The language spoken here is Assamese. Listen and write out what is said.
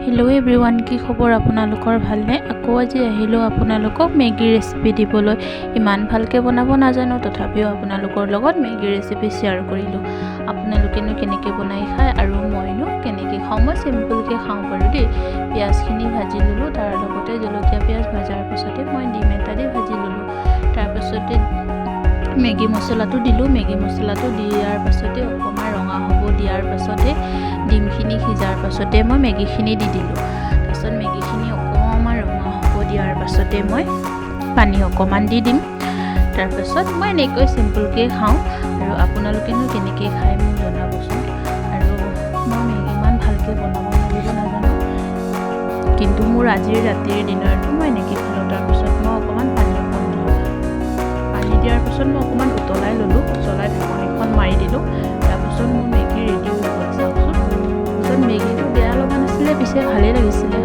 হেল্ল' এভৰিৱান, কি খবৰ আপোনালোকৰ? ভালনে? আকৌ আজি আহিলোঁ আপোনালোকক মেগী ৰেচিপি দিবলৈ। ইমান ভালকৈ বনাব নাজানো, তথাপিও আপোনালোকৰ লগত মেগী ৰেচিপি শ্বেয়াৰ কৰিলোঁ। আপোনালোকেনো কেনেকৈ বনাই খায় আৰু মইনো কেনেকৈ খাওঁ? মই চিম্পুলকৈ খাওঁ বাৰু দেই। পিঁয়াজখিনি ভাজি ল'লোঁ, তাৰ লগতে জলকীয়া পিঁয়াজ ভজাৰ পাছতে মই ডিম এটা দি ভাজি ল'লোঁ। তাৰপাছতে মেগী মছলাটো দিলোঁ। মেগী মছলাটো দিয়াৰ পাছতে অকণমান ৰঙা হ'ব দিয়াৰ পাছতে ডিমখিনি সিজাৰ পাছতে মই মেগীখিনি দি দিলোঁ। তাৰপিছত মেগীখিনি অকণমান ৰঙা হ'ব দিয়াৰ পাছতে মই পানী অকণমান দি দিম। তাৰপাছত মই এনেকৈ চিম্পুলকৈ খাওঁ, আৰু আপোনালোকেনো কেনেকৈ খায় মোক জনাবচোন। আৰু মই মেগী ইমান ভালকৈ বনাব মেলিব নাজানো, কিন্তু মোৰ আজিৰ ৰাতিৰ ডিনাৰটো মই এনেকৈ খালোঁ। তাৰপিছত মই অকণমান পানী দিয়াৰ পাছত মই অকণমান উতলাই ল'লোঁ। উতলাই ঢাকনিখন মাৰি দিলোঁ। তাৰপাছত মোৰ মেগী ৰেডি হৈ গ'ল, চাওকচোন। তাৰপিছত মেগীটো বেয়া লগা নাছিলে, পিছে ভালেই লাগিছিলে।